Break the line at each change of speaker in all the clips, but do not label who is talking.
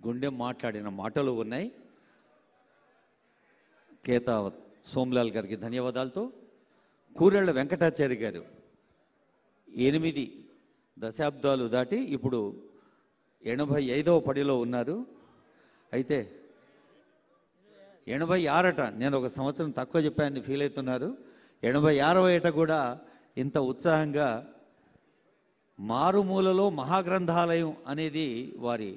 గుండె మాట్లాడిన మాటలు ఉన్నాయి. కేతా సోమ్లాల్ గారికి ధన్యవాదాలతో కూరెళ్ల వెంకటాచారి గారు 8 దశాబ్దాలు దాటి ఇప్పుడు 85వ పడిలో ఉన్నారు. అయితే 86 నేను ఒక సంవత్సరం తక్కువ చెప్పానని ఫీల్ అవుతున్నారు. 86వ ఏట కూడా ఇంత ఉత్సాహంగా మారుమూలలో మహాగ్రంథాలయం అనేది వారి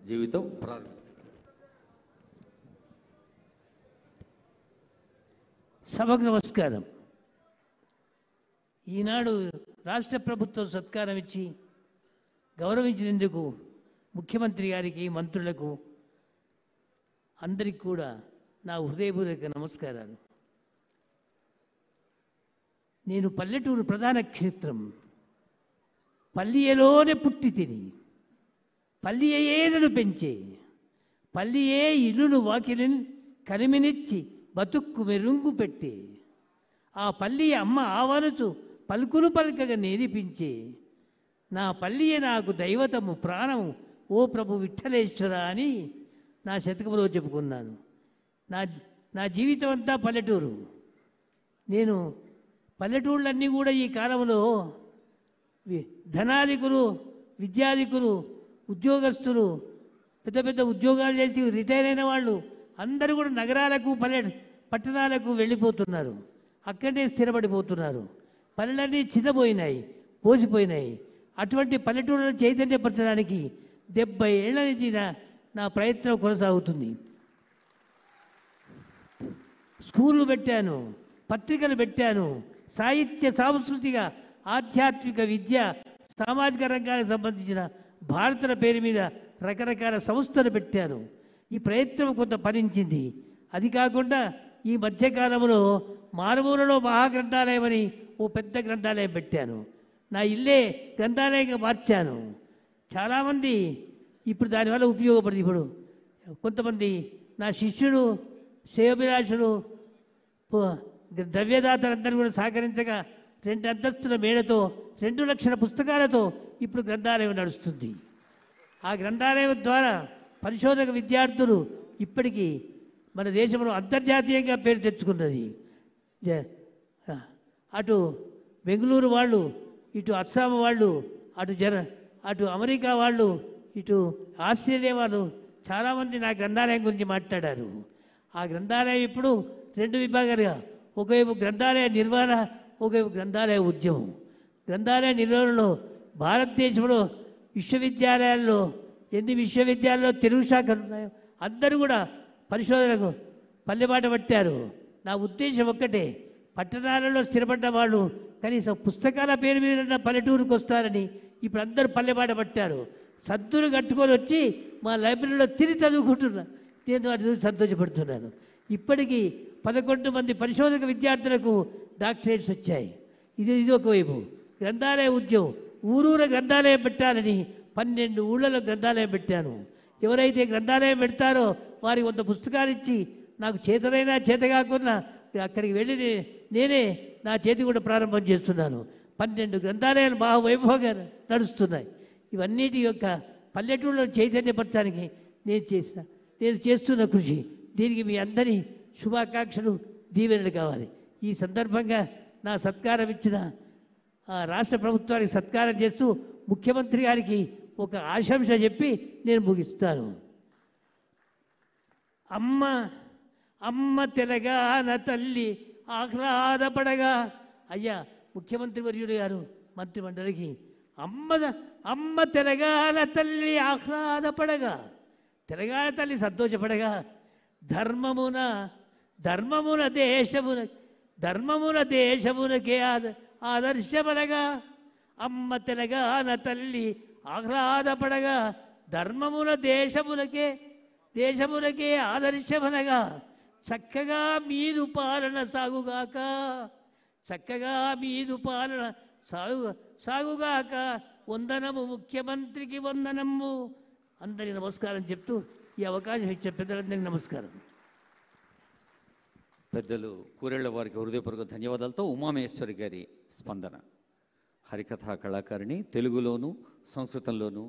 జీవితం ప్రారంభించారు.
సభకు నమస్కారం. ఈనాడు రాష్ట్ర ప్రభుత్వం సత్కారం ఇచ్చి గౌరవించినందుకు ముఖ్యమంత్రి గారికి, మంత్రులకు అందరికీ కూడా నా హృదయపూర్వక నమస్కారాలు. నేను పల్లెటూరు ప్రధాన క్షేత్రం పల్లియలోనే పుట్టి తిని, పల్లియే నన్ను పెంచే, పల్లియే ఇల్లును వాకిలిని కలిమినిచ్చి బతుక్కు మెరుంగు పెట్టి, ఆ పల్లి అమ్మ ఆవరచు పలుకులు పలకగా నేర్పించే, నా పల్లియే నాకు దైవతము ప్రాణము ఓ ప్రభు విఠలేశ్వర అని నా శతకంలో చెప్పుకున్నాను. నా జీవితం అంతా పల్లెటూరు. నేను పల్లెటూళ్ళన్నీ కూడా ఈ కాలంలో ధనాధికులు, విద్యాధికులు, ఉద్యోగస్తులు, పెద్ద పెద్ద ఉద్యోగాలు చేసి రిటైర్ అయిన వాళ్ళు అందరూ కూడా నగరాలకు పట్టణాలకు వెళ్ళిపోతున్నారు. అక్కడే స్థిరపడిపోతున్నారు. పల్లెలన్నీ చిన్నపోయినాయి, పోసిపోయినాయి. అటువంటి పల్లెటూళ్ళను చైతన్యపరచడానికి 70 ఏళ్ల నుంచి నా ప్రయత్నం కొనసాగుతుంది. స్కూళ్ళు పెట్టాను, పత్రికలు పెట్టాను, సాహిత్య, సాంస్కృతిక, ఆధ్యాత్మిక, విద్య, సామాజిక రంగానికి సంబంధించిన భారతుల పేరు మీద రకరకాల సంస్థలు పెట్టాను. ఈ ప్రయత్నం కొంత ఫలించింది. అది కాకుండా ఈ మధ్యకాలంలో మారుమూలలో మహాగ్రంథాలయం అని ఓ పెద్ద గ్రంథాలయం పెట్టాను. నా ఇల్లే గ్రంథాలయంగా మార్చాను. చాలామంది ఇప్పుడు దానివల్ల ఉపయోగపడింది. ఇప్పుడు కొంతమంది నా శిష్యులు, శ్రేయోభిలాషులు, ద్రవ్యదాతలందరూ కూడా సహకరించగా 2 అంతస్తుల మేడతో 2 లక్షల పుస్తకాలతో ఇప్పుడు గ్రంథాలయం నడుస్తుంది. ఆ గ్రంథాలయం ద్వారా పరిశోధక విద్యార్థులు ఇప్పటికీ మన దేశంలో అంతర్జాతీయంగా పేరు తెచ్చుకున్నది. అటు బెంగళూరు వాళ్ళు, ఇటు అస్సాం వాళ్ళు, అటు అమెరికా వాళ్ళు, ఇటు ఆస్ట్రేలియా వాళ్ళు చాలామంది నా గ్రంథాలయం గురించి మాట్లాడారు. ఆ గ్రంథాలయం ఇప్పుడు 2 విభాగాలుగా, ఒకవైపు గ్రంథాలయ నిర్వహణ, ఒకవైపు గ్రంథాలయ ఉద్యమం. గ్రంథాలయ నిర్వహణలో భారతదేశంలో విశ్వవిద్యాలయాల్లో ఎన్ని విశ్వవిద్యాలయాల్లో తెలుగు శాఖలు ఉన్నాయో అందరూ కూడా పరిశోధనకు పల్లెబాట పట్టారు. నా ఉద్దేశం ఒక్కటే, పట్టణాలలో స్థిరపడ్డ వాళ్ళు కనీసం పుస్తకాల పేరు మీద పల్లెటూరుకు వస్తారని ఇప్పుడు అందరూ పల్లెబాట పట్టారు. సద్దులు కట్టుకొని వచ్చి మా లైబ్రరీలో తిరిగి చదువుకుంటున్నారు. నేను వాటి చూసి సంతోషపడుతున్నాను. ఇప్పటికీ 11 మంది పరిశోధక విద్యార్థులకు డాక్టరేట్స్ వచ్చాయి. ఇది ఒకవైపు. గ్రంథాలయ ఉద్యమం, ఊరూర గ్రంథాలయం పెట్టాలని 12 ఊళ్ళలో గ్రంథాలయం పెట్టాను. ఎవరైతే గ్రంథాలయం పెడతారో వారికి 100 పుస్తకాలు ఇచ్చి, నాకు చేతనైనా చేత కాకుండా అక్కడికి వెళ్ళి నేనే నా చేతి కూడా ప్రారంభం చేస్తున్నాను. 12 గ్రంథాలయాలు మహావైభవంగా నడుస్తున్నాయి. ఇవన్నిటి యొక్క పల్లెటూళ్ళలో చైతన్యపరచడానికి నేను చేస్తున్న కృషి. దీనికి మీ అందరి శుభాకాంక్షలు, దీవెనలు కావాలి. ఈ సందర్భంగా నా సత్కారం ఇచ్చిన రాష్ట్ర ప్రభుత్వానికి సత్కారం చేస్తూ ముఖ్యమంత్రి గారికి ఒక ఆశంస చెప్పి నేను ముగిస్తాను. అమ్మ తెలంగాణ తల్లి ఆహ్లాదపడగా, అయ్యా ముఖ్యమంత్రి వర్యుడు గారు, మంత్రిమండలికి, అమ్మ తెలంగాణ తల్లి ఆహ్లాదపడగా, తెలంగాణ తల్లి సంతోషపడగా, ధర్మమున దేశమునకే ఆదర్శమనగా, అమ్మ తెలంగాణ తల్లి ఆహ్లాదపడగా, ధర్మమున దేశమునకే ఆదర్శమనగా, చక్కగా మీదు పాలన సాగుగాక, చక్కగా మీదు పాలన సాగుగాక, వందనము ముఖ్యమంత్రికి వందనము. అందరికీ నమస్కారం చెప్తూ ఈ అవకాశం ఇచ్చే పెద్దలందరికీ నమస్కారం.
పెద్దలు కూరెళ్ల వారికి హృదయపూర్వక ధన్యవాదాలతో ఉమామహేశ్వరి గారి స్పందన. హరికథా కళాకారిణి, తెలుగులోను సంస్కృతంలోను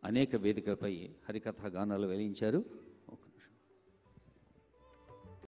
అనేక వేదికలపై హరికథా గానాలు వెలిగించారు.